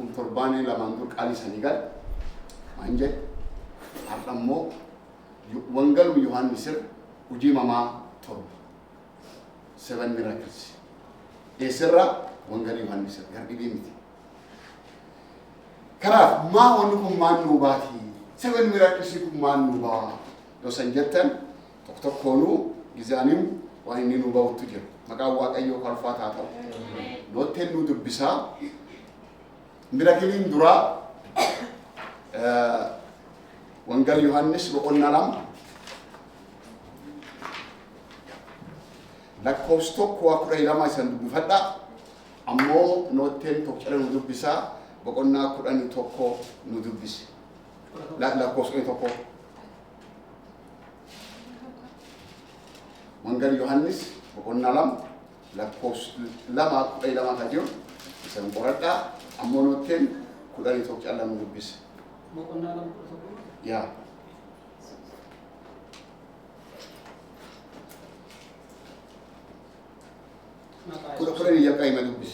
أكون ترباني لما ندور قالي سنيقال ما إنجي أرمو وانقل ويوهان مصر وجي ماما ترب 7 miracles إسرة وانقل يوهان مصر يعني بيمتي كراف ما ونكم ما نوباتي 7 miracles يكم ما نوبا لو سنجتن تكونوا جزانيم وإني نوبا وتجر مقاوات أيو كالفات هاتو نوتين نودو بسا ميراكلين درا وانقال يوهانس وقلنا لهم لكوستوك وكرا إلما يسندو بفتا أمو نوتين توكرا نودو بسا وقلنا كراني توكو نودو بس لا لكوستوك توكو وانقال يوهانس وقلنا لهم لكوست لما كرا إلما تجيو سنقرأ أمو نوتين كراني توكرا نودو بس يا كل يبقى يمدو بس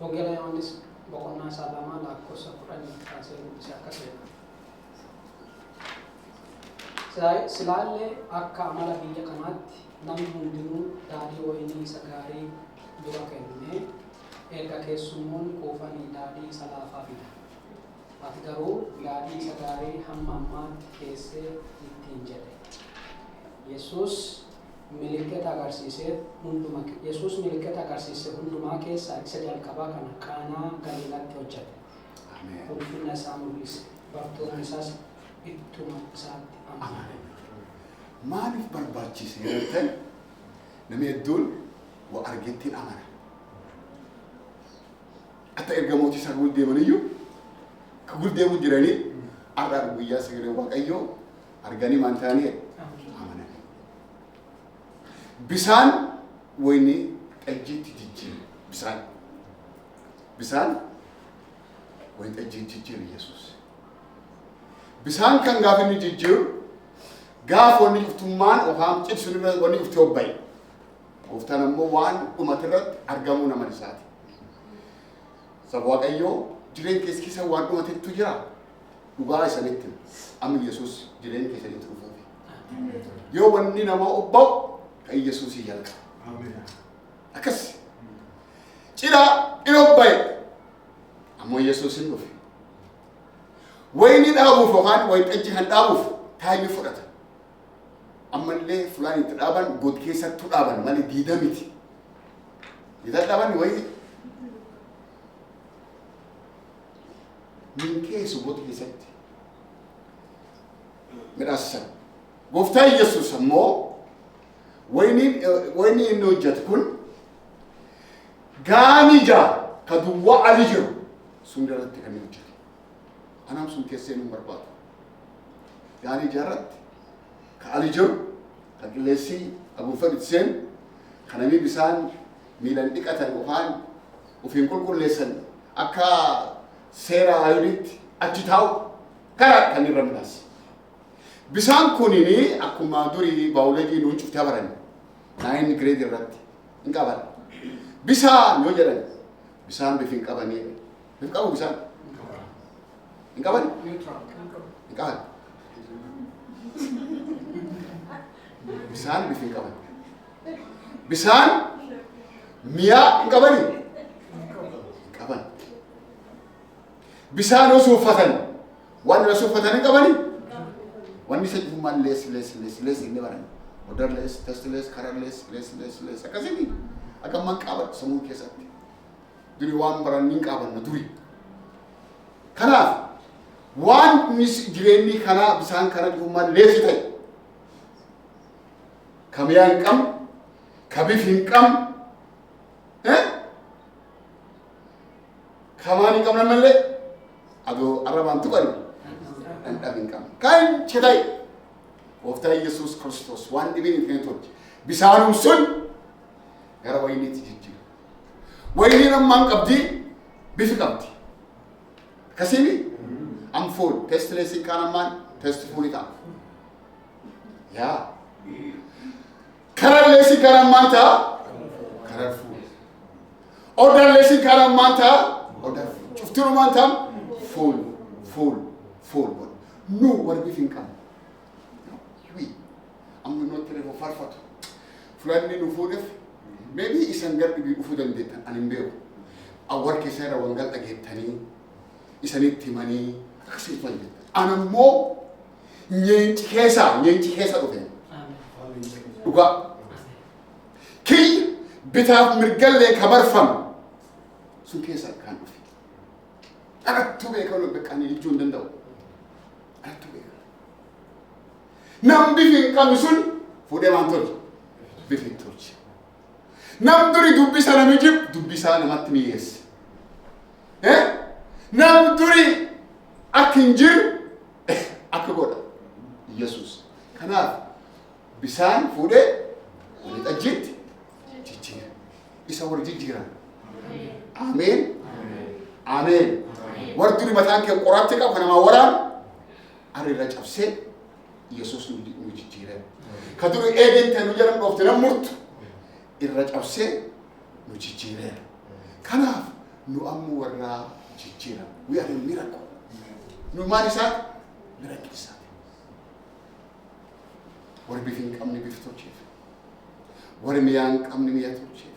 وقال يا أنس بقولنا سلامة لا كوسا كراني كاسر بسيا كاسر سلالة أكا عملا بيجا كنات نم هندنو داري ويني سكاري دوا كنني إلكا كيسمون كوفاني داري سلافا بيدا أتقرو داري سكاري همامات كيسي تنجده يسوس ملكة أغرسيسة هندوما يسوس ملكة أغرسيسة هندوما كيسا إكسجال كبا كانا غاليلا توجد وفينا ساموليس برتو مساس إتوما سات أمان ما نف برباتشي سيرتن نمي الدول وأرجنتين أمان أتا إرجموتي سأقول ديمونيو كقول ديمون جراني أرجع ويا سيرة وقايو أرجاني مانتاني أمان بسان ويني أجيت تجيل بسان وين أجيت تجيل يسوع بسان كان غافني تجيل غاف وني فتمان وهم تشسون وني فتوباي وفتنا موان ومترد أرجمونا مرسات سبوا أيو جرين كيس كيس وان ومترد تجرا وقال سنتين أمي يسوع جرين كيس يتروفه يو وني نما أبو أي يسوع يالك آمين أكس كذا إنوباي أمو يسوع سنوفي وين يدابو فوقان وين تجي هندابو تايمي فرات أما اللي فلان يتدابن بود كيسة تدابن مالي ديداميتي يتدابن وين من كيس بود كيسة مراسا قفتاي يسوع سمو ويني إنه جتكون غاني جا كدوا عليجو سندرت كاني وجه أنا مسوم كيسين مرباط غاني جارت كعليجو كجلسي أبو فرد سين خنامي بسان ميلان دكاتن وخان وفين كل لسن أكا سيرا عيرت أجتاو كرا كاني رملاس بسان كونيني أكو ما دوري باولجي نونشوف تابرن 9 grade الرد إنكابر بسان يوجرن بسان بفين كابني بفين كابو بسان إنكابر إنكابر بسان بفين كابن بسان ميا إنكابر كابن بسان وسوفتن وان وسوفتن إنكابر وان يسجل مان لس إني برا order less, test less, current less. Akasini, akam man kabar semua kesat. Duri wan barang kabar na duri. Kana wan mis jireni kana bisang kana juman less itu. Kami yang kam, kami finkam, kamani kam nama le, ado Araban tu kan, anda finkam. Kan cedai. وفتاي يسوع كريستوس وان دبين كنتوج بسانو سن غير ويني تجي ويني لما قبدي بفقبدي كسيني ام فول تيست ليسي كان مان تيست فولي كان يا كرر ليسي كان مان تا كرر فول Order lesson kana manta order chufturu manta full. No what we think come. We am not tell for farfatu. Fulani no food maybe isangar bi ufudan deta animbeo. Awar kesera wangal agetani isanit timani aksifan deta. Anammo nyenchi kesa dofen. Duga ki bitaf mirgalle kabarfam sun kesa kan dofi. Arattu be kalo be kani jundan daw. Arattu be. Nam bifin kamisun fude mantol. Bifin torch. Nam duri dubbisa namijib dubbisa namatni yes. Nam duri akinjir akagoda. Jesus. Kana bisan fude wani tajit jijjira. Isa war jijjira. Amen. Amen. War duri matan ke qoratti ka kana mawaran ari rajabse Jesus nu jijjira. Kaduru egen tanu jaram doftina murt irrajabse nu jijjira. Kana nu ammu warra jijjira. We are a miracle. Nu manisa miracle. War bifin kamni biftochef. War miyan kamni miyatochef.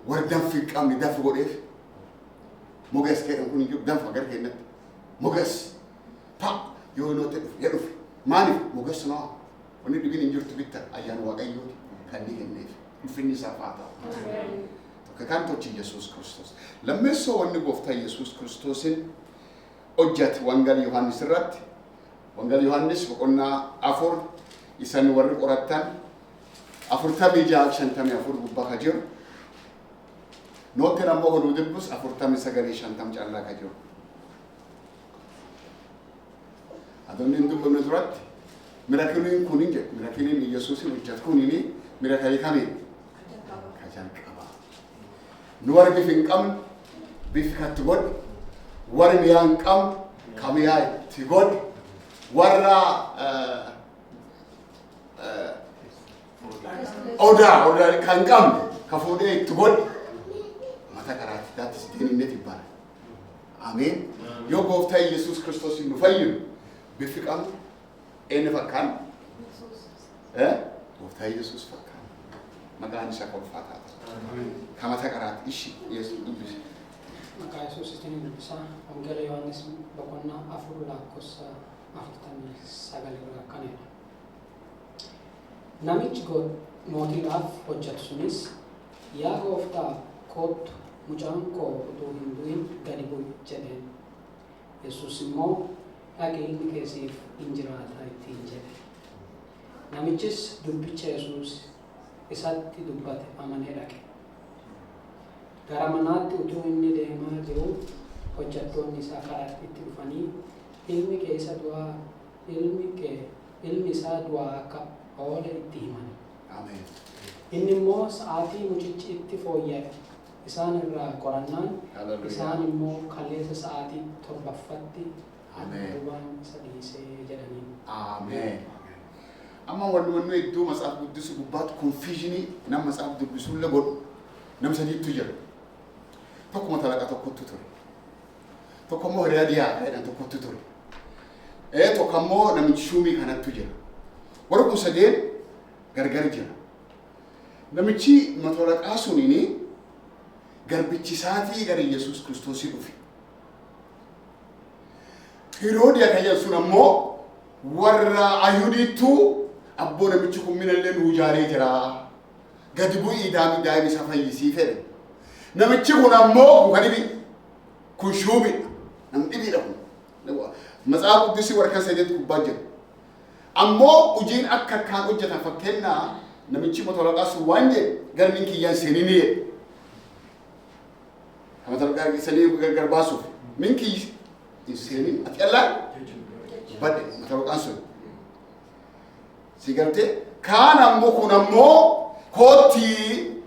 War danfi kamni danfi godef. Mogas ke kun yub danfa agar kenat. Mogas pa yo no te yaduf. Mani mogas no. Oni dibin injurtu bitta ayan waqayyo kan ni hennef. Finni safata. To kan to Jesus Christus. Lammeso wonni gofta Jesus Christusin ojjat wangal Yohannes rat. Wangal Yohannes bokonna afur isan warri qoratan afur tabija shantami afur gubba kajir note namo hodu debus afur tami sagari shantam jalla kajir adon nindu bemedrat miraculin kuninge miraculin Jesus ujjat kunini miracle kami kajan kaba nuwar bifin kam bifkat god war miyan kam kamiya tigod warra order kan kam kafude tugod mata karati that is the native bar. Amen. Yo gofta Jesus Christus nu fayyu bifikam fakan gofta Jesus fakan magani sakol fata kamata karati ishi yes dubis maka Jesus istini bisa Wangeela Yohannes bokonna afur lakkosa aftani sagal kanena namichi god mootiidhaaf hojjetu sunis yaa gooftaa kootu mucaan koo utuu hin du'in gadi bu'i jedheen. Yesuus immoo dhaqee inni keessiif hin jiraata ittiin jedhe. Namichis dubbicha Yesuus isatti dubbate amanee dhaqe. Gara manaatti utuu inni deemaa jiru hojjettoonni isaa karaa itti dhufanii ilmi isaa du'aa akka oole itti himan. Amen. Inni immoo sa'aatii mucichi itti fooyya'e isaan irraa qorannaan isaan immoo kaleessa sa'aatii torbaffatti duubaan isa dhiisee jedhaniin. Amen. Amma wanni iddoo matsaaf guddisu gubbaatu confusionii nama matsaaf dubbisuun godhu nama sadiitu jira. Tokko matalaqa tokkotu ture. Tokko immoo hiriyaa dhiyaa tokkotu ture. Tokko immoo namichi shuumii kanattu jira. Warra kun sadeen gargar jira. Namichi matolaqaa suniini garbichi isaatii gara Yesuus Kiristoosii dhufe. Heroodiyaa kan sun ammoo warra Ayuudittuu abboo namichi kun minallee nuu ijaaree jira. Gadi bu'ii daa'ima isa fayyisii fedhe. Namichi kun ammoo kan dhibi kun shuumidha. Nam dhibiidha kun. Matsaaf guddisi warra sadeetu gubbaa jira. Ammoo hojiin akka akkaan hojjetan fakkeenyaa namichi matolaqaa sun waan jedhe garmiin kiyyaan seenini jedhe. Matolaqaa sanii gargar baasuuf min kiyyi hin seenin ati allaan badde matolaqaan sun. Si galtee kaan ammoo kun ammoo kootii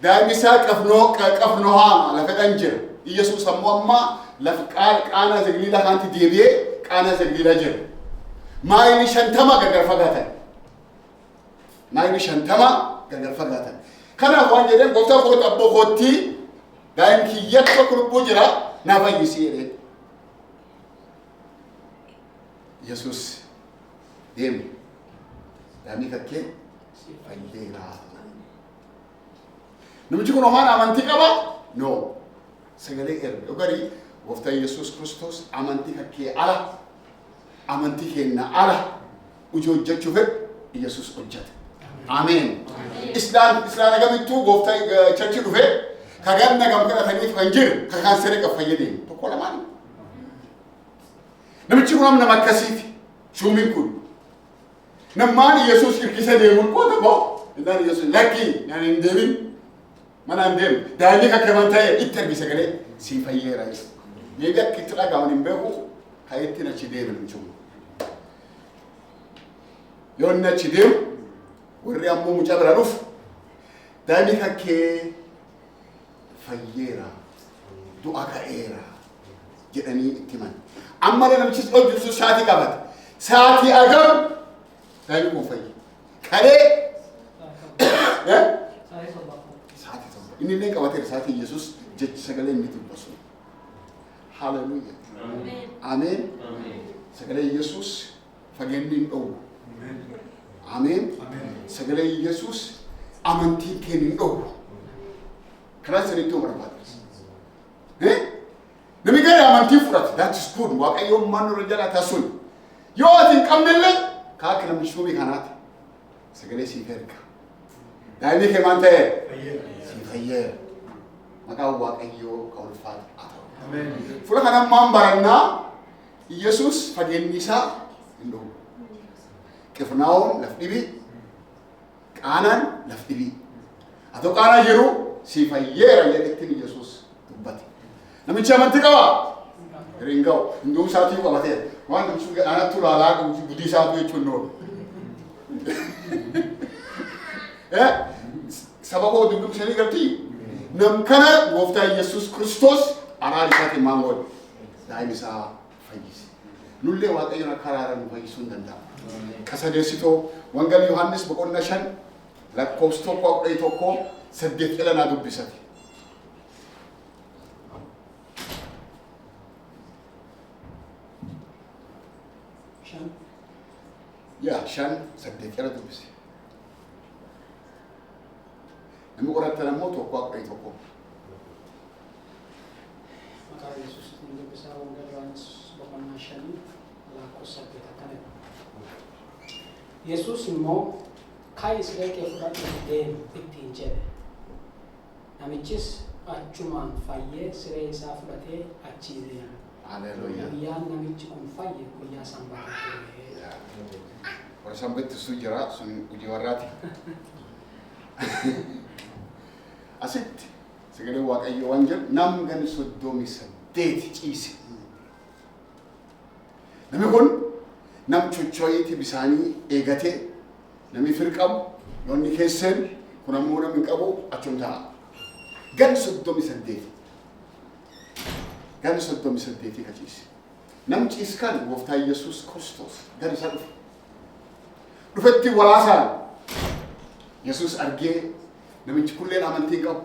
daa'imni isaa qafnoo haama lafa dhan jira. Yesuus ammoo amma lafa qaana Galiilaa kanatti deebi'ee qaana Galiilaa jira. Maayilii 50 gargar fagaatan. Kana waan jedhan gooftaa koo abboo kootti daa'im kiyyatti kurbuu jira na fayyisi jedhee. Yesuus deemi daa'imni kakkee fayyeera. Namichi kun homaan amantii qaba? No. Sagalee erga dhugarii gooftaa Yesuus Kiristoos amantii kakkee ala amantii kenna ala hojii hojjechuu fedhu Yesuus hojjete. Ameen. Islaan agamittuu gooftaa churchi dhufe kagaan nagam kadhataniif kan jiru kakaan siree fayyadeen tokko lamaan. Namichi kun nama akkasiiti. Shuumiin kun nammaan Yesuus hirkisa deemuun qoota ba'u innaan Yesuus lakkii naan hin deemin mana hin deemu daa'imni kakkaban ta'e itti argisa galee si fayyeera jechuudha. Deebii akka itti dhagahaman hin beeku kan ittiin achi deeman jechuudha. Yoo inni achi deemu warri ammoo mucaa bira dhufu daa'imni kakkee fayyeera du'a ka'eera jedhanii itti himan. Amma namichi hojjetu sa'aatii qabata. Sa'aatii agam daa'imni kun fayye. Kalee sa'aatii tokko inni illee qabateera sa'aatii Yesuus jechi sagalee inni dubbasu. Hallelujah. Ameen. Sagalee Yesuus fageenni hin dhowwu. Ameen. Sagalee Yesuus amantii kennu hin dhowwu. Karaa sanitti barbaada. Nami gara amantii fudhate that is good. Waaqayyoon maannoo jala tasun. Yoo ati hin qabnellee kaaka namni shuubii kanaati. Sagalee siif erga. Daa'imni kee maal ta'e? Si fayyeera. Maqaan Waaqayyoo kan ulfaatu haa ta'u. Fuula kanaan maan barannaa Yesuus fageenni isaa hin dhowwu. Qifirnaa'oon laf dhibii. Qaanaan laf dhibii. Atoo qaanaa jiru si fayyeera jedhetti Yesuus dubbate. Namichi amantii qaba. Ringau, induu isaatii qabateera. Waan namichi anatti ulaalaa gudii isaatu jechuun noonu. Saba koo dubbisanii galtii. Nam kana gooftaa Yesuus Kiristoos araara isaatiin maal godhe? Daa'imni isaa fayyise. Nullee Waaqayyoon akka araara nu fayyisuu hin danda'a. Kasadeessitoo Wangeela Yohaannis boqonnaa 5 lakkoofsa 11 8 naa dubbisate. Ya, 5 dubbise. Namni qoratta namoo tokko akka tokko. Maqaa Yesuus ni dubbisaa Wangeela Yohaannis boqonnaa 5 lakkoofsa 8 akkana. Yesuus immoo ka'ii siree kee fudhadhu deemi ittiin jedhe. Namichis achumaan fayyee siree isaa fudhatee achii deeme. Haleluuyaa. Guyyaan namichi kun fayye guyyaa sanbataa ture. Warra sanbatti sun jira sun hojii warraati. Asitti sagalee Waaqayyoo waan jedhu nam gan 38 ciise. Namni kun nam chochoyeeti bisaanii eegatee namni firqabu yoonni keesseen kun ammoo namni qabu achum ta'a. Gan 38. Gan 38 ka ciise. Nam ciiskan gooftaa Yesuus Kiristoos gara isa dhufe. Dhufetti walaasaan Yesuus argee namichi kulleen amantii qabu.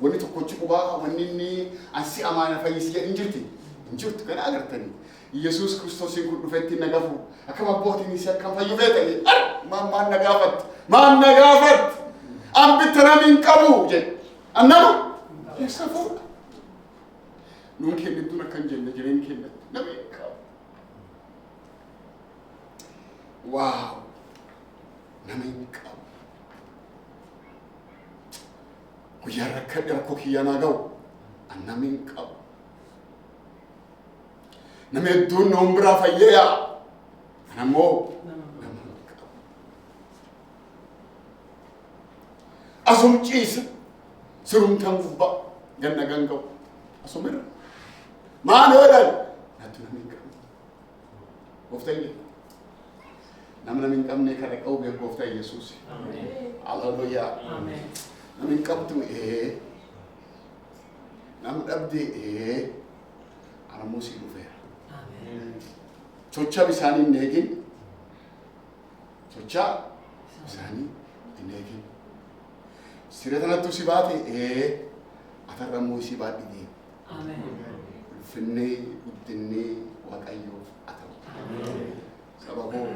Wanni tokkochi qubaa wanni inni asi amaana fayyisi jedhu hin jirti. Hin jirtu kana agartanii. Yesuus Kiristoosiin kun dhufetti nagafu akkam abbootiin isii akkam fayyu feetanii maan nagaafatti maan nagaafatti ambitta namni hin qabu jedhe. Annama eessa fuudha? Nuun kennittuun akkan jenne jireenya kennatti namni hin qabu. Waaw! Namni hin qabu. Guyyaa rakkoo kiyyanaa ga'u namni hin qabu. Namni hedduun noon biraa fayyee yaa'a. Kana immoo nama hin qabu. Asum ciisa sirumtaan gubbaa ganna ganga'u. Asum irra. Maal godhan? Nattu namni hin qabu. Gooftaa hin jiru. Namni hin qabne kana qabu beeku gooftaa Yesuus. Hallelujaa. Namni hin qabdu namni dhabde anammoo sii dhufeera. Socha bisaanii hin eegin. Socha bisaanii hin eegin. Siretanattu si baate atarrammoo si baadhite. Amen. Ulfinnee guddinee Waaqayyoof haa ta'u. Saba koo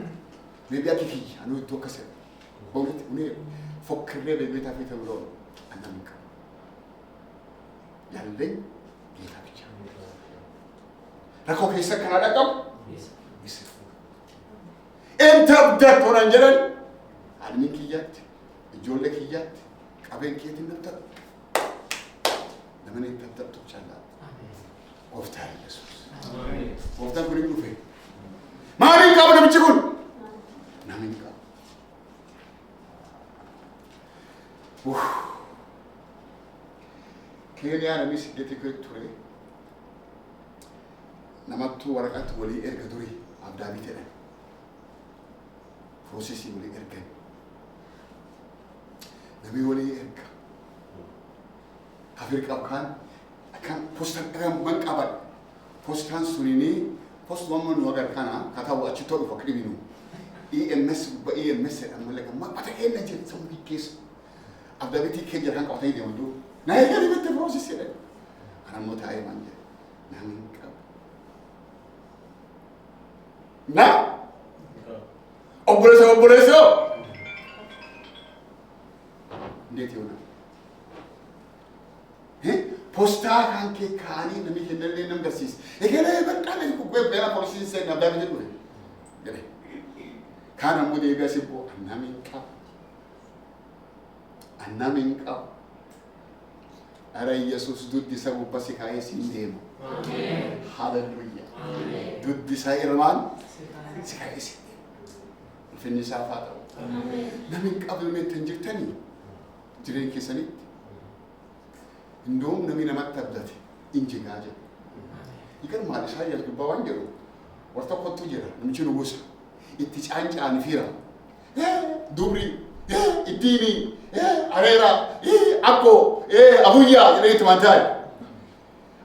beebii ati kiyya anu iddoo akkasii boonatti unee fokkirree beebii taafii ta'uu loon annan qaba. Yaalleen geetaa bicha. Rakkoo keessa kanaa dhaqabu bisa. Enta abdaat horan jedhan haadhiin kiyyaatti ijoollee kiyyaatti qabeen keetiin namta namni itti abdaatu caalaa. Gooftaa Yesuus. Gooftaan kun hin dhufe. Maaliin qaba namichi kun? Namiin qaba. Keeniyaa namni siddeetii ture. Namattuu waraqaatti walii erga durii abdaa biteedhaan. Proosesii walii ergan. Namni walii erga. Hafir qabu kan postaan man qaban. Postaan sunini postuma nu agar kana kata wa achi tolu fakri binu. EMS ba EMS amma ma pata ena je sam bikes. Abda biti ke jaran ka tay de mundu. Na ya ni bete process ya. Ana mota ay manje. Na min ka. Na? Obrese. Ndeti ona. Postaa kan ke kaanii namni kennallee nam garsiisa. Egalee badhaadhe kubbee beela poolisiin seenaa abdaa bite dhufe. Gale. Kaan ammoo deebi'a sibboo annamin qabu. Ara Yesuus duddi isa gubbasi kaayee siin deema. Hallelujah. Duddi isa irmaan si kaayee siin deema. Ulfinni isaa haa ta'u. Namin qabu meettan jirtanii jireenya keessanitti. Indom nami namatti abdate injigaa jedhu. Ikan maal isaa jalqabaa waan jedhu warta kottu jira namichi nugusa itti caancaan fiira. Dubri ittiini areera akko abuyyaa jedhee itti mantaa'e.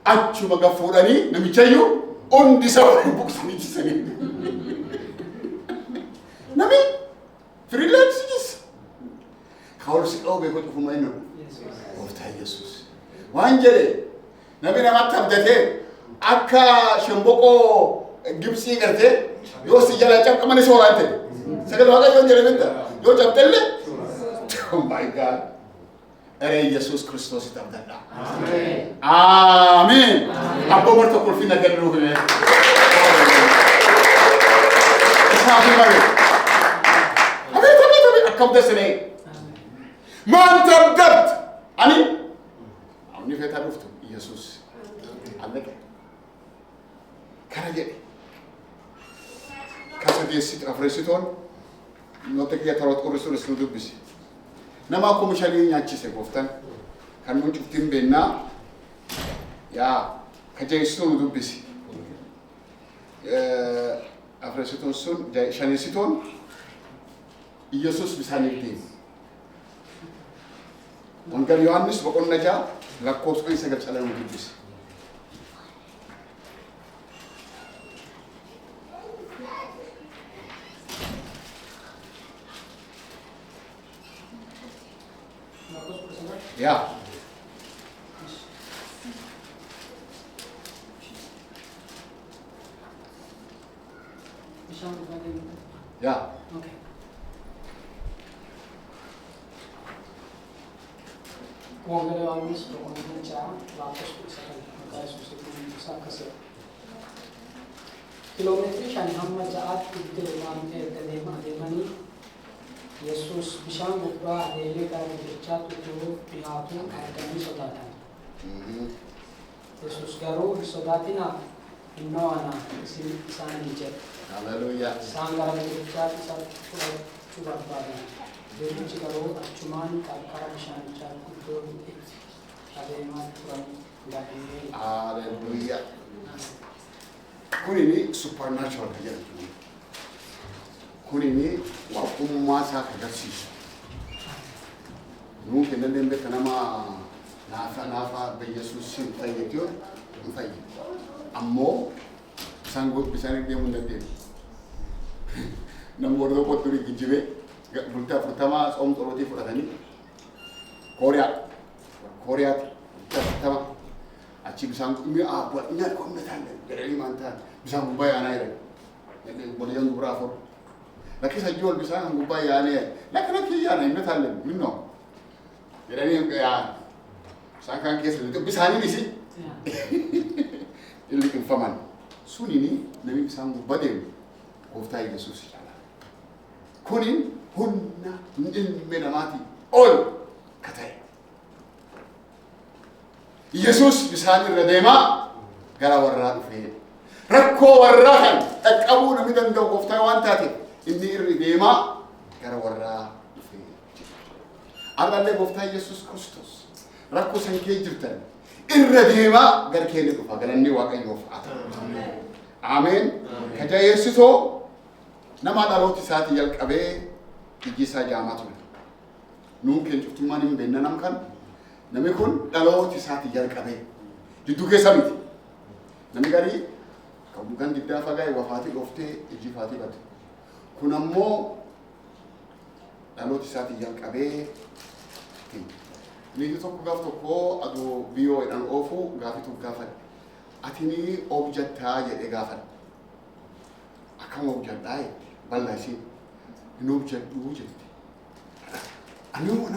Achuma gaffuudhanii namichayyuu hundi isaa waliin buqsanii jisanii. Nami firiilaansi jisa. Kaawolsi dhoobee ko cufuma inni Gooftaa Yesuus. Waan jedhe namni namatti abdatee akka shambokoo Gibsii gartee yoo si jala cabqamani sooraan ta'e. Sagal Waaqayyoon jedhe minta yoo cabxelle. Oh my God. Ere Yesuus Kiristoositti abdadha. Amiin. Abboo marta kolfina gadhuu hime. Isaafi malee. Abeet akkam desinee. Maanta abdat. Ani ni feta duftu Yesus alleke kana jedhe kasa deessit afreessitoon noota kiyya taroot qorrisuun nu dubbisi nama akkuma shanii nyaachise gooftaan kan nuun cuftiin beennaa yaa kajeessitoon nu dubbisi afreessitoon sun shaneessitoon Yesus bisaaniif deemu Wangal Yohaannis boqonnaa 6 lakkoofsa 9 calan dubbisi. Ya. Ya. Okay. Wangal Yohaannis boqonnaa 6 lakkoofsa 9 maqaa Yesuusiin isaa akkasii. Kiiloomeetirii 5 hamma 6tti deemaan erga deemanii Yesuus bishaan gubbaa adeemee gara guddicha tutuuf dhiyaatu arganii sodaatan. Yesuus garuu hin sodaatinaa innoo ana isaanii jedhe. Hallelujah. Isaan gara guddichaatti isa fudhachuu barbaadan. Guddichi garuu achumaan qarqara bishaanichaa guddoo adeemaa turan ga'ee. Hallelujah. Kunini supernatural jedhamu. Kunini waaqummaa isaa agarsiisu. Nuun kennalleen beeka nama naafa Yesuus hin fayyadu hin fayyadu. Ammoo isaan bishaan deemuu hin dandeenye. Nama warra tokko durii gijjibee bultaa 40 tsoom xorootii fudhatanii Kooriyaati. Tama. Achi bisaan mi buat ingat kau metal. Jadi mantan. Bisaan gubay anai deh. Jadi boleh yang gubra for. Laki saya jual bisaan gubay anai. Laki anai metal deh. Minno. Jadi yang kayak sangkang kes itu bisaan ini sih. Ini infaman. Suni ni nabi bisaan gubay deh. Koftai Yesus jala. Kunin hunna menamati all katai. Yesus bisaan irradema gara warra dhufe. Rakko warra kan taqabu nami danda'u koftai waan taate inni irradema gara warra dhufe. Arralle koftai Yesus Kristos rakko san kee jirtan irradema gara kee dhufa galanni waaqayyoof ata. Amen. Kaja Yesuso nama dhalooti isaati jalqabee iji isaa jaamaa ture. Nuun keencuftummaan hin beekna nam kan namni kun dhalooti isaati jalqabee jidduu keessa miti. Namni garii kan diddaa fagaa'e wafaatii dhoftee iji faatii bade. Kun ammoo dhalooti isaati jalqabee niitii tokko gaaf tokko aduu biyyoo jedhan oofu gaafitu gaafadhe. Atini objectaa jedhee gaafadhe. Akkam objectaa bal'aa ishee hin objectuu jette. Anu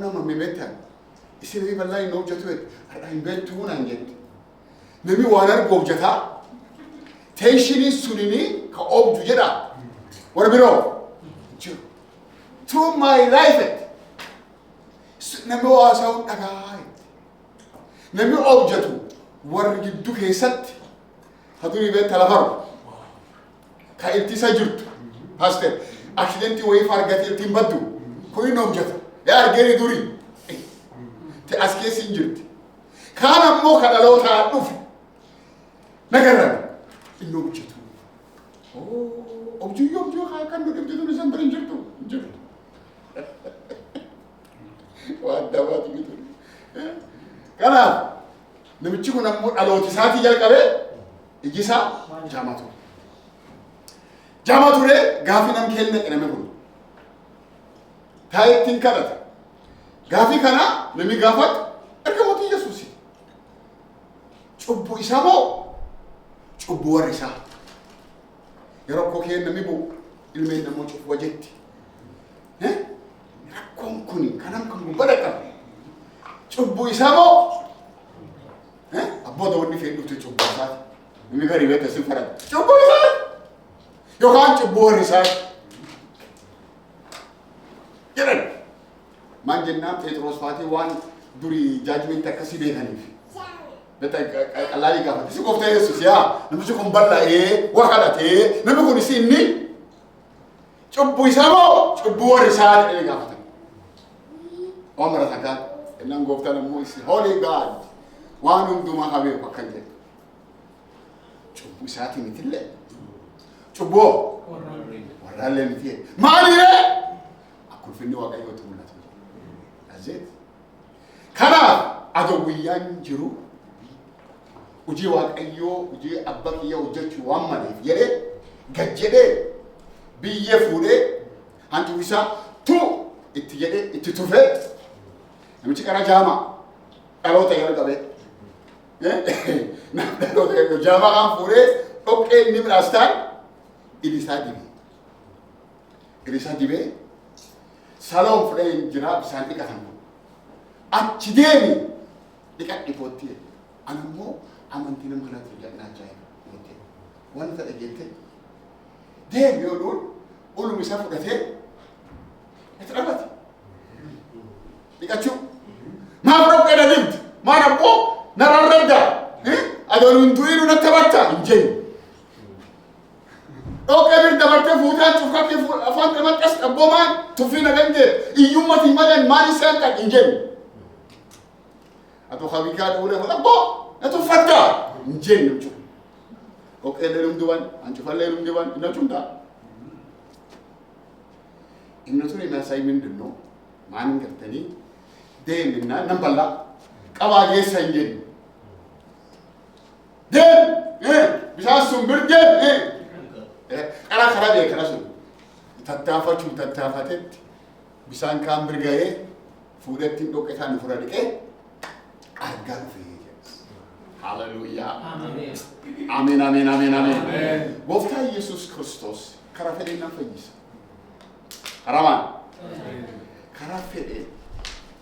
nama mimetan. Isin bal'aa hin objectuu jette. Har'a hin beektuu naan jette. Namni waan argu objectaa. Tenshini sunini ka obju jedha. Warra biroo jiru. Through my life namni waasaa'uun dhagaa. Namni objectu warri gidduu keessatti hadurii beekta lafaru ka ittisa jirtu pastor accidenti wayii argatee ittiin baddu kun hin hojjeta yaa argeeni durii te as keessa hin jirti kaan ammoo ka dhalootaa dhufu nagarran hin hojjetu objuu haa kan nu dhibditu isan bira hin jirtu hin jirtu waan dabaatu gitu kanaaf namichi kun ammoo dhalooti isaatii jalqabee iji isaa jaamaa ture. Jaamaa ture gaafii nam kenne namni kun. Taa'ee ittiin kadhata. Gaafii kana namni gaafatu erga mootii Yesuusi. Cubbuu isaa moo cubbuu warri isaa. Yeroo kookee namni bu'u ilmeen namoo cubbuu jetti. Rakkoon kuni kanam kan gubbaa qaba. Cubbuu isaa moo Abboota wanni fedhu tu cubbuu isaati. Namni garii beekta si farada. Cubbuu isaati. Yookaan cubbuu warri isaati. Jedhan. Maan jennaan Pheexroos faatii waan durii jaajimenti akkasii beekaniif. Beekta qalaalii gaafate. Si gooftaa Yesuus yaa namichi kun bal'a'ee waa kadhatee namni kun isi inni cubbuu isaa moo cubbuu warri isaati jedhanii gaafatan. Waan maratan kaan innaan gooftaan ammoo isi holy God. Waan hundumaa habeeku akkan jedhu. Cubbuu isaati mitillee. Cubboo warraallee miti. Maaliree? Akka ulfinni waaqayyootu mul'atu. Azeet. Kanaaf adoo guyyaan jiru hojii waaqayyoo hojii abbaa kiyya hojjechuu waan maleef jedhee gad jedhee biyya fuudhee hantuuf isaa itti jedhee itti tufee namichi qara jaamaa dhaloota yeroo qabee. Namni jaamaa kan fuudhee dhoqqee inni midhaastaan ilisaa dibee saloon fudhee jira bisaan dhiqatan. Achi deemi dhiqadhifootti ani immoo amantii nama kanatti jedhan ajaa'iba. Waan ta'e jettee deemi yoo duun ulum isaa fudhatee itti dhabate. Dhiqachuu maaf dhoqqee dhadhimti maan abboo nararradda adoon hundu'iinu natti batta hin jennu. Dhoqqee bir dabartee fuutaan cufkakkee afaan dhamaqqas dhabboomaan tuffii nagan jee iyyummati madan maal isaan qaq hin jennu. Atoo habikaa dhuunee fudhaa abboo na tuffatta hin jennu jechuudha. Dhoqqee illee numdiban hancufallee numdiban inna cuntaa. Inni tuni naasayi mindinno maan gartanii deemnaa nan bal'aa qabaa geessa hin jennu. Bishaan sun birgeen karaa beekana sun tattaafachuun tattaafatetti bishaan kaan birga'ee fuudhetti dhoqqetaan fura dhiqee argaa dhufee. Hallelujah. Amen, amen, amen, amen. Gooftaa Yesuus Kiristoos karaa fedheen nan fayyisa. Karaa maal? Karaa fedheen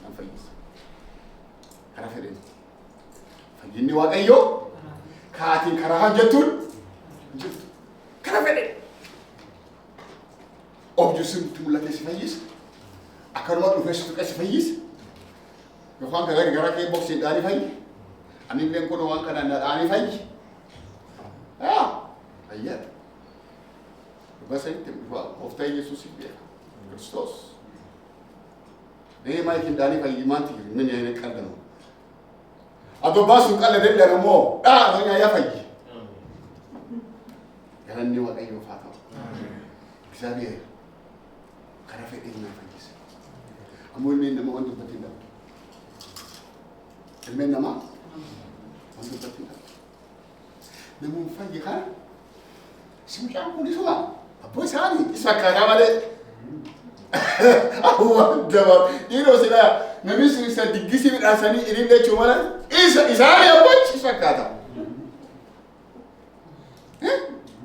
nan fayyisa. Karaa fedheen. Fayyinni Waaqayyoo kaatiin karaa hojjetuun jirtu. Karaa fedheen. Objuusin mul'ate si fayyisa. Akkanuma dhufee si tuqe si fayyisa. Yookaan gara kee boksii dhaanii fayyisa. Ani bilen kono waan kana dhaanii fayyi. Ayya. Basa itti gooftaa Yesuus beeka. Kiristoos. Deemaa itti dhaanii fayyi maanti min yaa'in qal'anu. Ado baasu qal'e deddeera moo honya yaa fayyi. Galanni Waaqayyoo haa ta'u. እግዚአብሔር karaa fedheen na fayyisa. Ammoo ilmeen nama waan dubbatin dha. Ilmeen namaa untuk bertindak. Namun fayyi kan, semua pun disua. Apa sehari? Isakkan apa deh? Awak jawab. Ini sila. Nabi sila digisi berasani ini dia cuma lah. Isahari apa? Isakkan tak?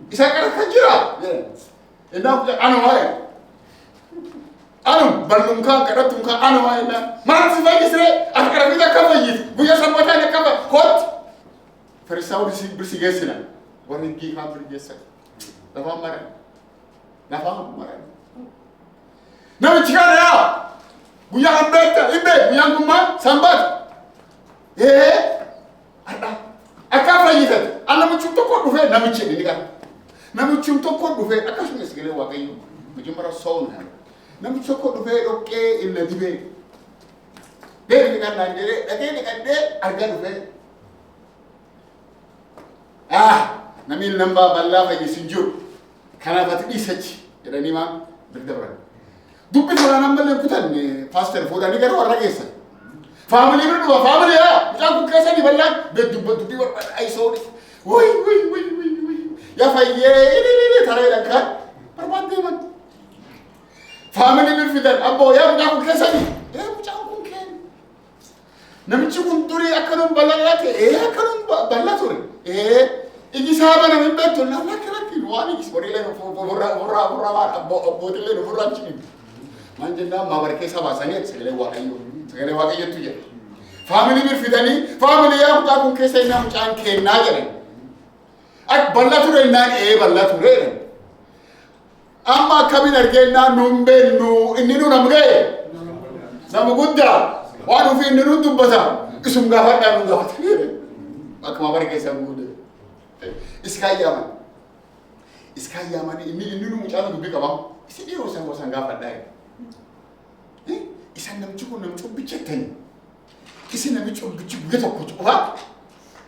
Isakkan kajira. Ina anu mana? Anu balungkan keratungkan anu mana? Mana sih fayyi sih? Akhirnya kita kafayyi. Buya sampai tanya kafa hot. Farisaw bersigesina warni gi ha bergesa dafa mara na chikana ya buya ambeta ibe buya nguma sambat ada akafa yita ana muchumto ko dufe na miche ni kan na muchumto ko dufe akasu mesgele wa kayo mujumara sawna na muchumto ko dufe oke illa dibe ni kan na dere ni kan de arga dufe namil namba balla fayyi sinjur kana fati isachi jedhanii ma dadabran dubbi fara namballe kutan pastor fodani gara warra geessa family bidu family ya jangu kesa ni balla be dubbi warra ay sawdi woy ya fayye ini tare kan perbande man family bir fidan abbo ya jangu kesa ni jangu ken namichi kun duri akanum balallate akanum ballatore ini sahabat yang betul nak laki-laki wani sporile borra bodile borra chini manjenda mabarke sabasane segale wakayo tuje family bir fidani family ya ta kun kese na mchan ke na jare ak ballature na ballature amma kabin arge na numbe nu innu namge namugudda wanu fi innu dubbata isum gafada nu gafata ak mabarke sabude iskayyaman ini nu mucaan dubbi qaba isi dhiyoo san wasan gaafadhaa isan namchi kun namchi bichettani isi namichi bichi guyya tokko cufa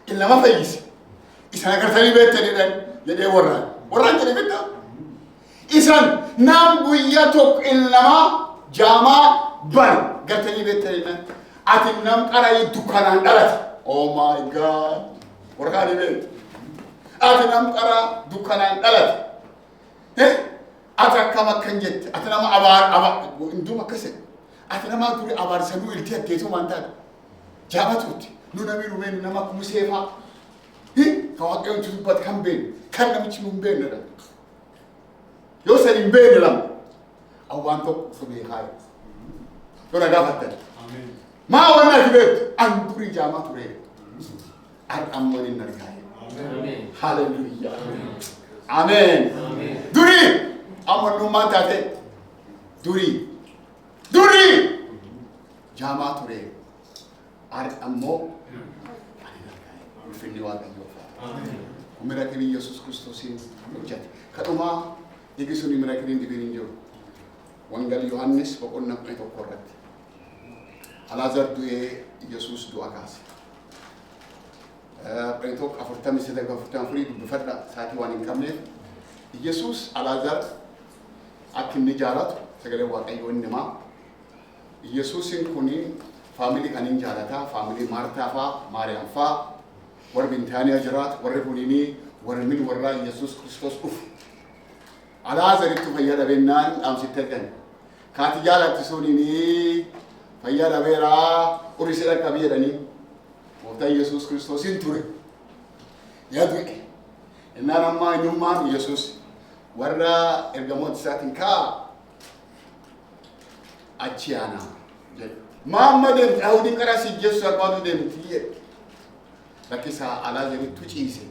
illama fayyise isan agartanii beettaniidhaan jedhee warraan jedhe bitta isan nam guyya tokko illama jaamaa ban gartanii beettaniidhaan ati nam qaraa dukkanaan dhalate oh my god warraani beet ati nam qaraa dukkanaan dhalate ati akkam akkan jette ati nama abaar induma akkase ati nama duri abaarsanuu ilti atteetu maan taate jaabatuutti nu namni dhumeen nama kumuseefaa ka waaqayyoon dubbate kan beenu kan namichi nu hin beeknedha yoo san hin beekne lama awwaan tokko so beekaayo yoo na gaafattan maa waan ati beektu an durii jaamaa ture an amman hin argaaye haleluuyaa amen durii amanummaan taate durii jaamaa ture ar ammoo ulfinni waaqayyoo miraakilii Yesuus Kiristoosiin hojjete kadhumaa eegisuun miraakiliin dhibiin hin jiru wangeela Yohaannis boqonnaa 11 irratti Alaazaar du'ee Yesuus du'a kaase Pheexroos 48 dubbifadha saatii waan hin qabneef Yesuus Alaazaar akka inni jaalatu sagalee waaqayyoo inni himaa Yesuusin kuni faamilii kan hin jaalataa faamilii Maartaa faa Maariyaam faa warri Bintaaniyaa jiraatu warri kunini warri min warra Yesuus Kiristoos dhufu Alaazaaritti fayyadamennaan dhaamsitti argan kaati jaalatti sunini fayyaa dhabeeraa urisee dhaqqabii jedhanii gooftaan Yesuus Kiristoosiin ture. Yaadu innaan ammaa eenyummaan Yesuus warra ergamoota isaatiin kaa achi aanaa jedhe. Maamma deemte Ayhuudiin karaa si Yesuus barbaadu deemti jedhe. Lakkisaa alaa jedhutu ciise.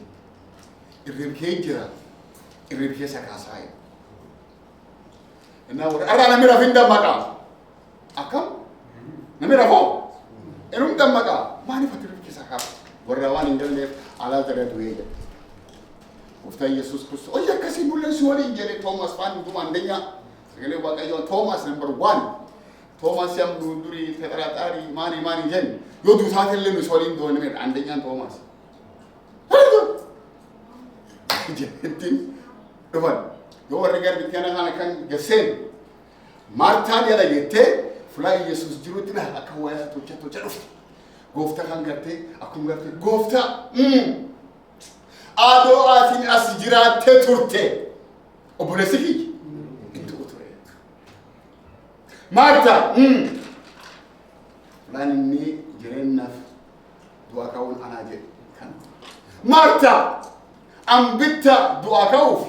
Irribkee jira. Irribkee sakaasaa jedhe. Innaan warra alaa namni rafin dammaqaa. Akkam? Namni rafoo? Inum dammaqaa. Maaliif ati irribkee sakaasaa? Warra waan hin galleef alaa jala du'ee jedhe. Gooftaan Yesuus Kiristoos hojii akkasii mul'isuu waliin jedhe Toomaas faan hunduma andeenya sagalee Waaqayyoon Toomaas number 1 Toomaas yam durii teqaraxaarii maanii jenni yoo duusaati illee nus waliin dooname andeenyaan Toomaas jettiin dhufan yoo warri garbitti kana kan geesseen Maartaan yala jettee fulaa Yesuus jirutti dha akka wayaa tocha dhufte gooftaa kan gartee akkuma gartee gooftaa Adoo atiin as jiraattee turte obboleessi kiyya itti ture. Maartaa fulaan inni jireenyaaf du'aa ka'uun anaa jedhe kan. Maartaa ambitta du'aa ka'uuf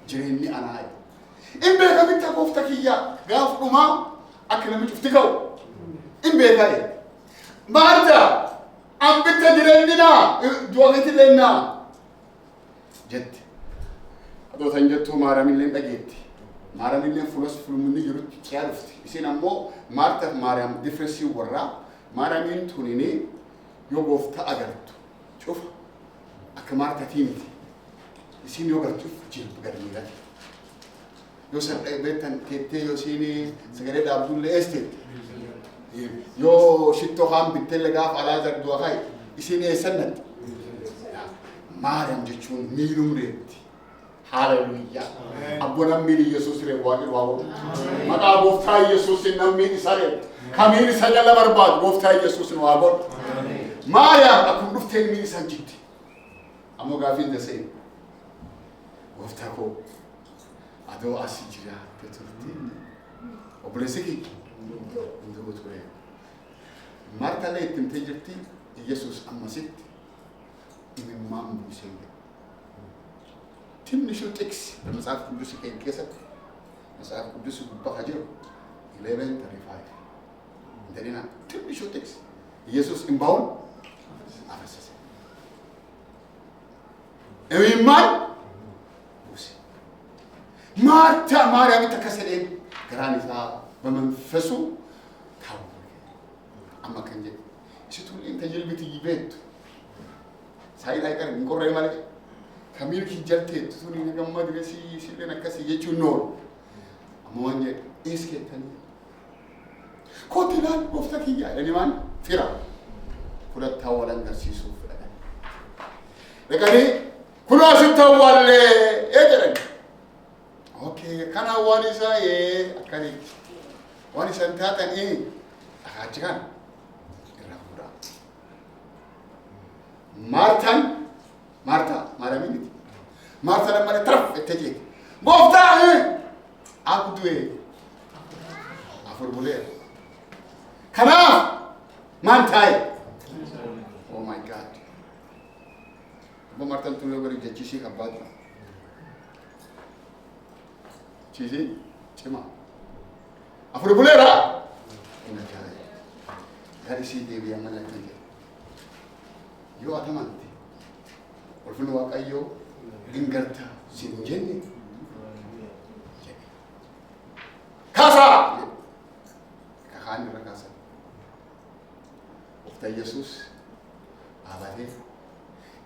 jireenyi anaa jedhe. In beeka bitta gooftaa kiyya gaaf dhumaa akka namni cufti ka'u. In beeka jedhe. Maartaa ambitta jireenyi naa du'aa ka'uutti leennaa. Jetti. Adoo tan jettuu Maariyaamillee dhageetti. Maariyaamillee fuulas fulminni jirutti ciyaa dhufti. Isin ammoo Maartaaf Maariyaam differensiin warraa Maariyaamiin tunini yoo gooftaa agartu cufa akka Maartaatii miti. Isin yoo gartuuf jilba gadi miidhate. Yoo sadhee beektan teettee yoo isin sagalee dhaabdullee eesteetti. Yoo shittoo haan bitteellee gaafa alaa zardu'a ka'e isin eessannatti. Maariyaam jechuun miiluu reetti. Haaleluyyaa. Abboon miili Yesuus reetti waaqni waa'u. Maqaa gooftaa Yesuus namni isa reetti. Kamiin isa jala barbaadu gooftaa Yesuus nu waaqu. Maariyaam akkuma dhuftee miili isaan jitti. Ammoo gaafiin dasee. Gooftaa koo adoo asii jira turte. Obboleessi kiyya. Hundi ture. Maartaalee itti himtee jirti Yesuus ammasitti. من مام بيسوي تم نشوف تكس المسافة كدوس كيسة مسافة كدوس بحجر 11:35 عندنا تم نشوف تكس يسوع إمباول أفسس إيمان بوسي مارتا ماريا متكسرين كراني سا بمنفسو كاو أما كان جد شتول إنت جل بتجيبت Saya dah kan, engkau orang mana? Kami ni jatuh, tu ni gambar dia si nak kasih ye cunor. Amuannya escape tadi. Kau tidak bofta kiya, ini mana? Fira. Kuda tawalan kasih sufra. Lekari, kuda asyik tawale, jalan. Okay, kana wanisa akali. Wanisa entah ni, ajakan. Marta, Maariyaam miti. Marta nama teraf etejek. Gooftaa aku du'e. Afur bulee. Kanaaf maantaa'e. Oh my God. Abbo Martaan tun yoo bari jechisii qabbaatu. Ciisii cima. Afur buleera. Ina jaa'e. Gadi sii deebi'aa mana kiyya. Yoo atamanti ulfinni Waaqayyoo ingarta sin jenne kaasaa kakaan irra kaasan gooftaan Yesuus dhaabatee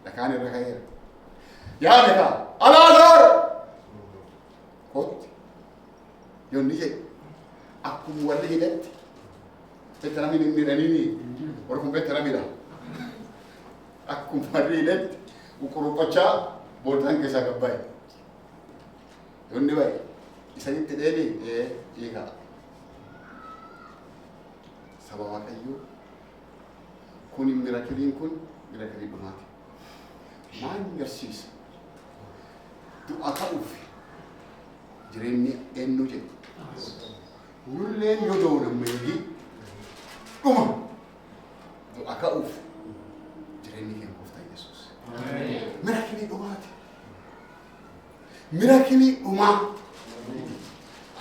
dhakaan irra ka'eera yaade kaa Alaazaar kootti yoonni jedhe akkuma warri hidhatti beektanami hin midhaniini warri kun beektanamidha. Aku marilet ukur kaca bodan kesa gabai. Yonni bai. Isani tedeli iya. Sabab Waaqayyo kun miraculin kun miraculin mati. Man garsiisa. Du'a ta'uuf jireenyi eenyu jedhu. Nulleen yoo doona meeqii dhuma du'a ka'uuf jireenyi keenya gooftaa Yesuus. Miraakilii dhumaati. Miraakilii dhumaa.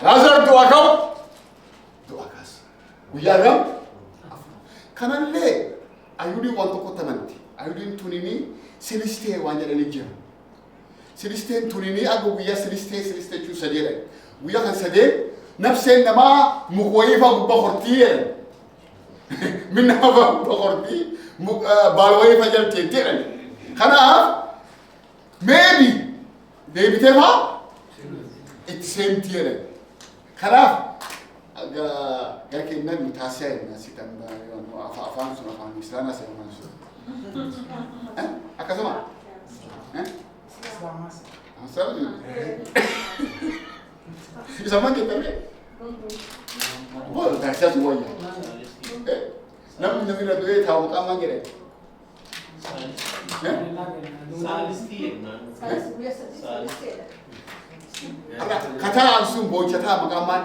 Laazaar du'a ka'u du'a kaas. Guyyaa gam kanallee ayuudii waan tokko tamanti. Ayuudiin tunini silistee waan jedhanii jira. Silisteen tunini aga guyyaa silistee jechuun sadeedha. Guyyaa kan sadeen nafseen namaa mukwayiifa gubba hortii jedhan. Min nama gubba hortii baalwayiifa jaltee jedhan. Kanaaf maybe deebitee faa itti seentii jedhan. Kanaaf gara kennan taasisaa jedhan asitan afaan sun afaan islaanaa seeman sun. Akkasuma? Sama juga. Sama kita ni. Boleh tak saya semuanya. Namun nak duit tahu tak mana kita. Kata langsung bocah tak makaman.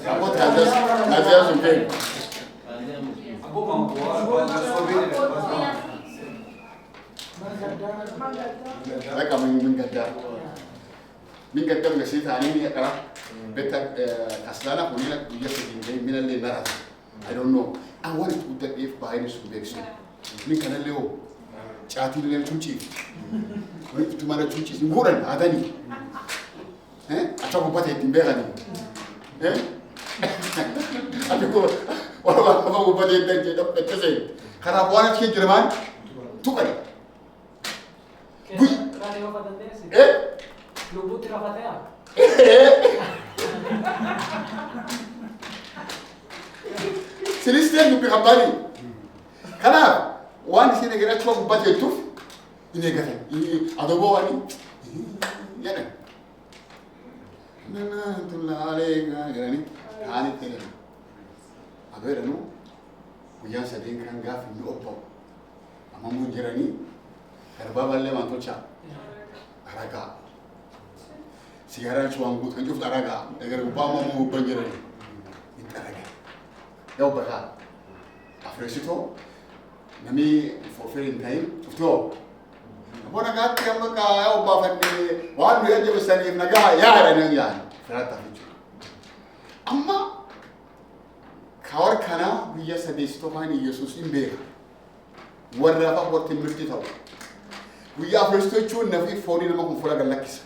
Aku tazia sumpen. Aku mau buat sorbet. Mereka menggadar. Menggadar ngasih tani ni kalau betul asalnya punya dia sedih mina le naras. I don't know. I want to put that if behind sumpen. Ni kana leo. Cati le cuci. Ni cuma ada cuci. Nguran ada ni. Atau buat itu berani. Aku orang buat itu jadi apa sih? Karena buat itu Jerman, tu kan? Lubut rapat ya? Celestial tu kembali. Karena wan sini kita cuma buat itu, ini kan? Ini ada bawa ni, ya kan? Nana tulale gani ani tene abera no kuya sadin kan gafi ni oppo amma mun jirani karba balle ma to cha araga sigara chuan gut kan juf araga agar ba ma mu banjirani in araga yau baka afresito nami foferin time to Bona gat yang mereka ubah fandi, wan dia je besar ni naga ya ada ni ya, ferata hicu. Amma kawar kana biya sadis to mani Yesus imbe. Warra fa borti mirti tahu. Biya first to chun nafi fori nama kun fura galakis.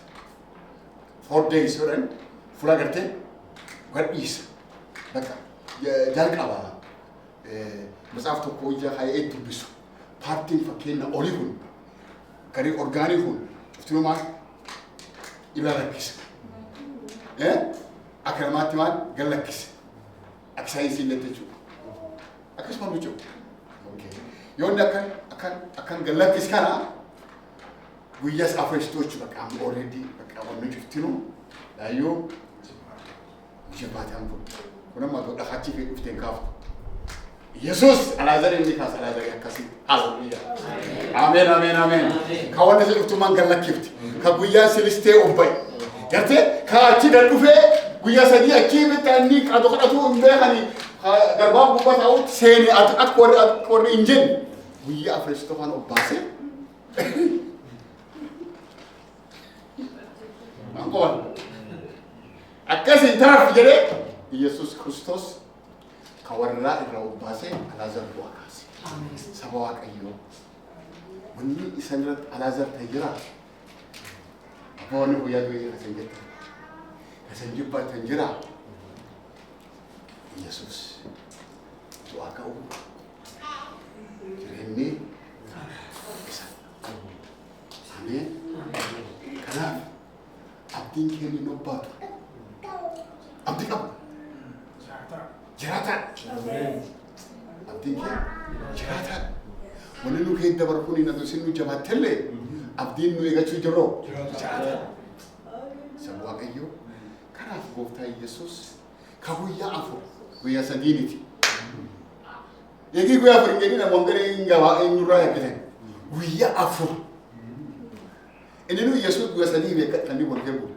4 days orang fura garte, gar is. Baka jar kawa. Masaf to koja hai etu bisu. Parting fakena olihun. Kari organik pun, cuma mah ilah rakis, akar mati mah galakis, aksai sih letu cu, akas mana cu, okay, yon akan galakis kana, guyas afresh tu cu, bakam already, bakam mana cu tino, layu, cepat ampun, korang mah tu dah hati ke uften kaf. Yesus Al-Azhar ini khas Al-Azhar yang kasih haleluya amin amin amin kawan itu cuma galak kift kaguya siliste obai karte ka ci da dufe guya sadi akime tani ka do kada tu umbe hani garba bu ba taw seni akor injin guya afresh to kan obase angkon akasi taraf jere Yesus Kristus kawarra irra ubase Al-Azhar dua kasi. Sabawa kayo. Muni isanrat Al-Azhar tajira. Apa ni buya dua kasenjit. Kasenjit pa tajira. Yesus. Doa kau. Ini. Amin. Karena abdi kini nobat. Abdi kau. Jeratan. Abdi ke? Jeratan. Mana nu kita berpuni nanti sini jabat tele. Abdi nu ega cujero. Jeratan. Sebuah kayu. Karena bukti Yesus. Kau ya aku. Kau ya sadiniti. Jadi kau ya pergi ni nak mengkari inggawa inguraya kita. Kau ya aku. إنه يسوع وسدي بيكتني بركبه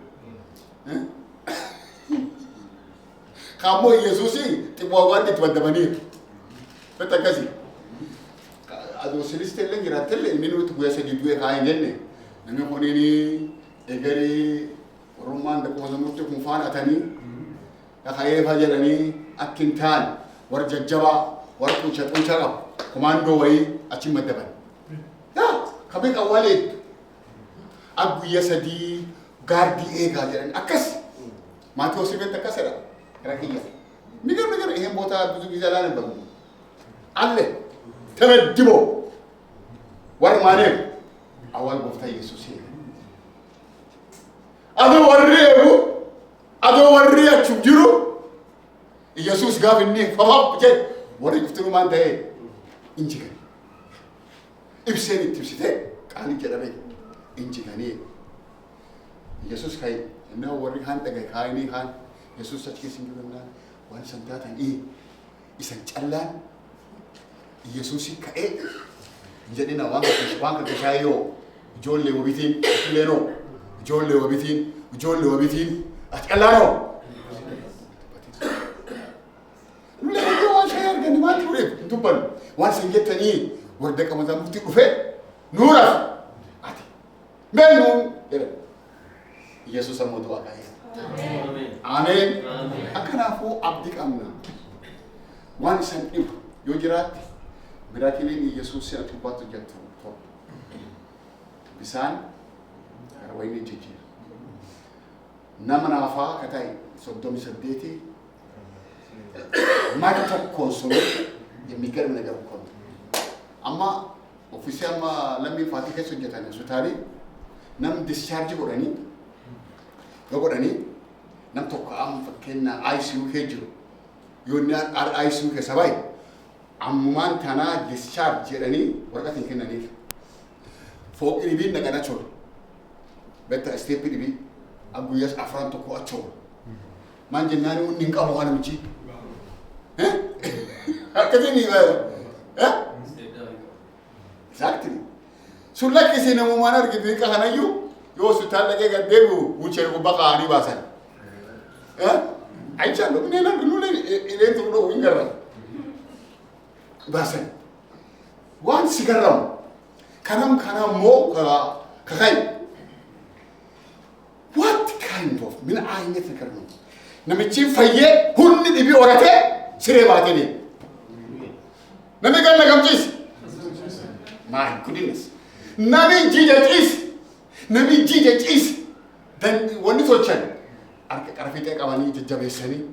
kamu Yesusi tiba wadi tiba dabani betul kasih ado selesai lagi ratel ini nutu gue sedih dua kain jenne nami koni ini egari roman dek masa nutu kumfan atani ya kaya fajar ini akintan warja jawa warku cakap komando wai acim madaban ya kami kawalid abu ya sedih gardi gajaran akas mati osibet akasera rakiya migar ihe bota buzu bizalan bagu alle tamaddibo war mane awal bofta yesus ado warriya chujuru yesus gafini fafap je wari gufturu mande injiga ibseni tibsite kali jarabe injigani yesus kai na wari han daga kaini han Yesus saja singgungan, wan santatan isan jalan, Yesus si kae, jadi na wang keshayo, jol lewabitin, leno, jol lewabitin, ajalano. Lagi wan share kan mati urip, tupan, wan singgetan warga kamazam bukti ufe, nura, ati, menu, Yesus sama doa kaya. Amin. Akan aku abdi kamna. Wan san ib yojirat berakili Yesus yang tubat jatuh. Bisan arwaini jiji. Nama nafa katai sodom sedeti. Mata konsol yang mikir menaga kon. Amma ofisial ma lambi fatih kesujatan sutari nam discharge borani. Yogodani nam tokko am fakkenna ICU kejo yonna ICU ke sabai amman tana discharge jedani warqatin kennani fo iribi daga nachol betta step iribi abu yas afran tokko achol man jennani unnin qabo wana michi akademi exactly sulla ke sene mo manar ke be ka hanayu yo sutal lagi gadebu ucer ko baka ani basan aicha lo nena nule ile to do ingara basan wan sigaram kanam mo ka kai what kind of min ayne fikarno nami cin faye hunni dibi orate sire batini nami ganna gamtis my goodness nami jijatis Nabi cis dan wani tochan arfite kamani jajjabesani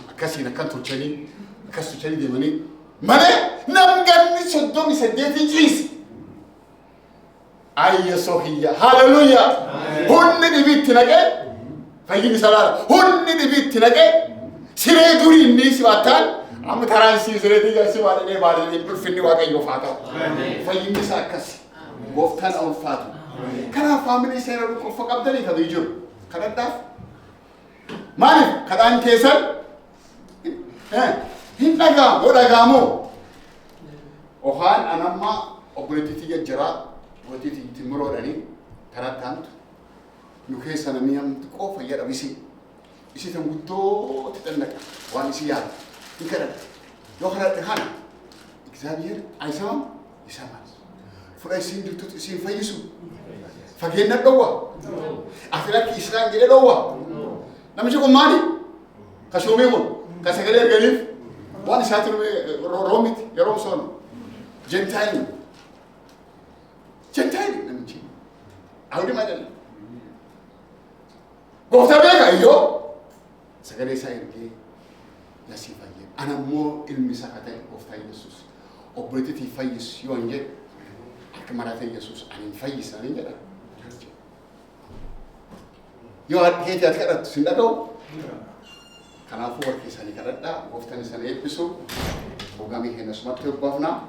akasina kan tocani akasucani de mani mane namganni soddomi sedeti cis ayya sohiya hallelujah hunni dibitti nage fayyi salala hunni dibitti nage sire duri ni sibatan am taransi sire diga sibale ne bale ni finni waqayyo fata fayyi sakas goftan aw fatu Karena family saya rukun fakap dari kado hijau, kadang dah, mana kadang kesan, hindaga, bodagamu, ohan anamma operati tiga jerat, operati timur orang ni, kadang tant, nukesan amiam tuko fayar abisi, isi tembutto titendak, wan isi ya, ingkar, lokal tehan, Xavier, Aisyah, Isaman, furai sindu tut isi fayisu. Fagenna dowa afilaki islam gele dowa namiji ko mani ka shome mo ka sagale galif wani shatu romit ya romson gentile namiji awdi madal gofta bega yo sagale sayirge nasifaye ana mo ilmi sakata gofta yesus obriti fayis yonje akmarate yesus anin fayis anin jada yo heti atkarat sindado kana fu warki sani karada goftani sani episo bogami hena smart bafna